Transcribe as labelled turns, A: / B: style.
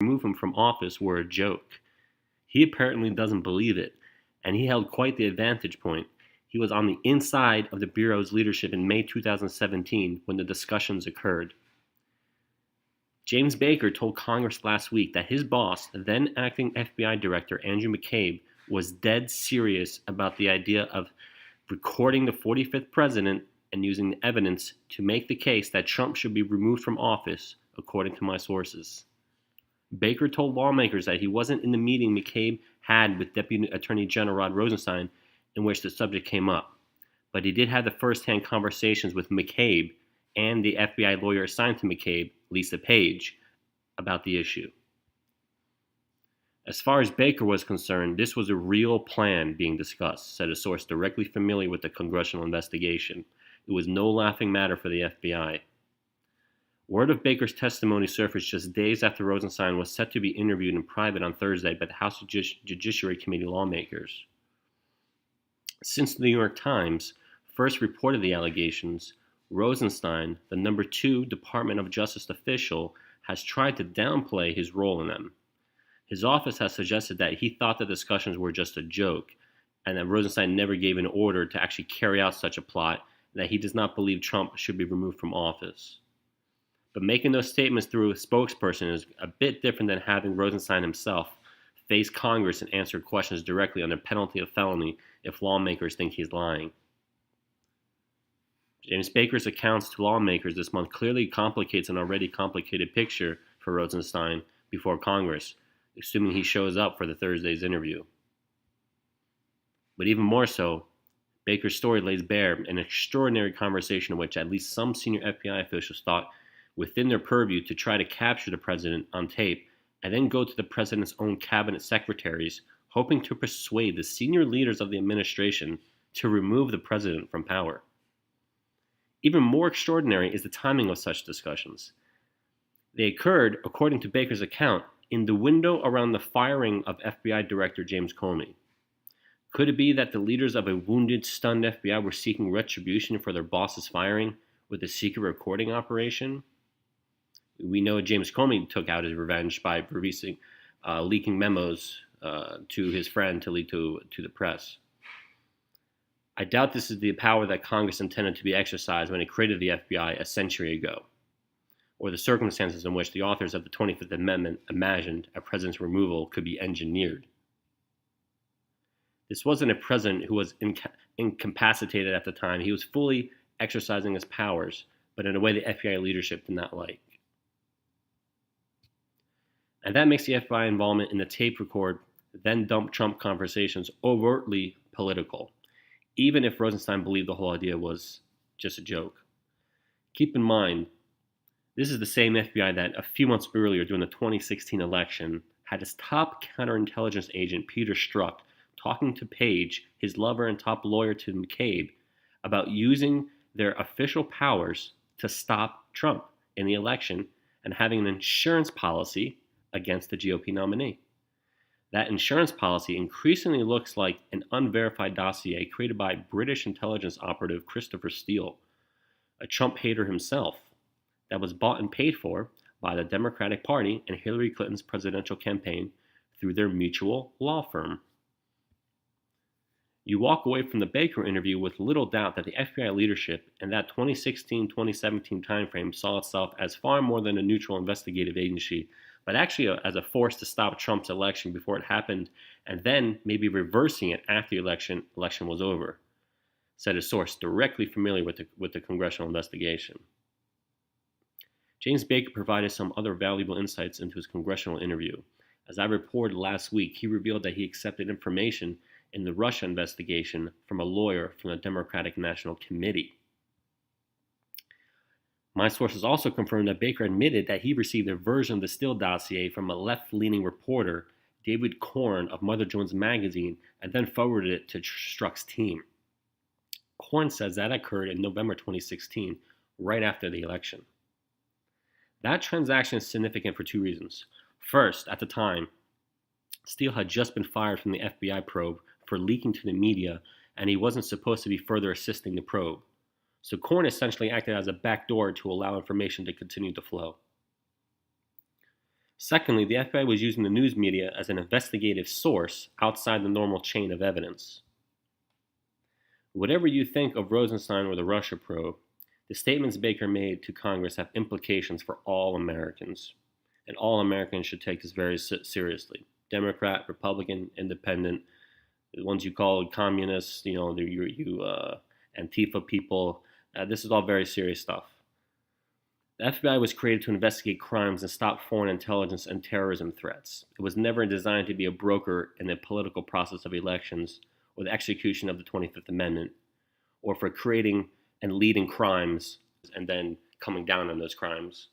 A: remove him from office were a joke. He apparently doesn't believe it, and he held quite the advantage point. He was on the inside of the Bureau's leadership in May 2017 when the discussions occurred. James Baker told Congress last week that his boss, then acting FBI Director Andrew McCabe, was dead serious about the idea of recording the 45th president and using the evidence to make the case that Trump should be removed from office, according to my sources. Baker told lawmakers that he wasn't in the meeting McCabe had with Deputy Attorney General Rod Rosenstein in which the subject came up, but he did have the first-hand conversations with McCabe and the FBI lawyer assigned to McCabe, Lisa Page, about the issue. As far as Baker was concerned, this was a real plan being discussed, said a source directly familiar with the congressional investigation. It was no laughing matter for the FBI. Word of Baker's testimony surfaced just days after Rosenstein was set to be interviewed in private on Thursday by the House Judiciary Committee lawmakers. Since the New York Times first reported the allegations, Rosenstein, the number 2 Department of Justice official, has tried to downplay his role in them. His office has suggested that he thought the discussions were just a joke, and that Rosenstein never gave an order to actually carry out such a plot, and that he does not believe Trump should be removed from office. But making those statements through a spokesperson is a bit different than having Rosenstein himself face Congress and answer questions directly under penalty of felony if lawmakers think he's lying. James Baker's accounts to lawmakers this month clearly complicates an already complicated picture for Rosenstein before Congress, assuming he shows up for the Thursday's interview. But even more so, Baker's story lays bare an extraordinary conversation in which at least some senior FBI officials thought within their purview to try to capture the president on tape and then go to the president's own cabinet secretaries, hoping to persuade the senior leaders of the administration to remove the president from power. Even more extraordinary is the timing of such discussions. They occurred, according to Baker's account, in the window around the firing of FBI Director James Comey. Could it be that the leaders of a wounded, stunned FBI were seeking retribution for their boss's firing with a secret recording operation? We know James Comey took out his revenge by leaking memos to his friend to leak to the press. I doubt this is the power that Congress intended to be exercised when it created the FBI a century ago, or the circumstances in which the authors of the 25th Amendment imagined a president's removal could be engineered. This wasn't a president who was incapacitated at the time. He was fully exercising his powers, but in a way the FBI leadership did not like. And that makes the FBI involvement in the tape record, then dump Trump conversations overtly political, even if Rosenstein believed the whole idea was just a joke. Keep in mind, this is the same FBI that a few months earlier during the 2016 election had his top counterintelligence agent, Peter Strzok, talking to Page, his lover and top lawyer to McCabe, about using their official powers to stop Trump in the election and having an insurance policy against the GOP nominee. That insurance policy increasingly looks like an unverified dossier created by British intelligence operative Christopher Steele, a Trump hater himself, that was bought and paid for by the Democratic Party and Hillary Clinton's presidential campaign through their mutual law firm. You walk away from the Baker interview with little doubt that the FBI leadership in that 2016-2017 timeframe saw itself as far more than a neutral investigative agency, but actually as a force to stop Trump's election before it happened, and then maybe reversing it after the election was over, said a source directly familiar with the congressional investigation. James Baker provided some other valuable insights into his congressional interview. As I reported last week, he revealed that he accepted information in the Russia investigation from a lawyer from the Democratic National Committee. My sources also confirmed that Baker admitted that he received a version of the Steele dossier from a left-leaning reporter, David Korn of Mother Jones magazine, and then forwarded it to Strzok's team. Korn says that occurred in November 2016, right after the election. That transaction is significant for two reasons. First, at the time, Steele had just been fired from the FBI probe for leaking to the media, and he wasn't supposed to be further assisting the probe. So Korn essentially acted as a backdoor to allow information to continue to flow. Secondly, the FBI was using the news media as an investigative source outside the normal chain of evidence. Whatever you think of Rosenstein or the Russia probe, the statements Baker made to Congress have implications for all Americans, and all Americans should take this very seriously. Democrat, Republican, Independent, the ones you call communists, Antifa people. This is all very serious stuff. The FBI was created to investigate crimes and stop foreign intelligence and terrorism threats. It was never designed to be a broker in the political process of elections or the execution of the 25th Amendment, or for creating and leading crimes and then coming down on those crimes.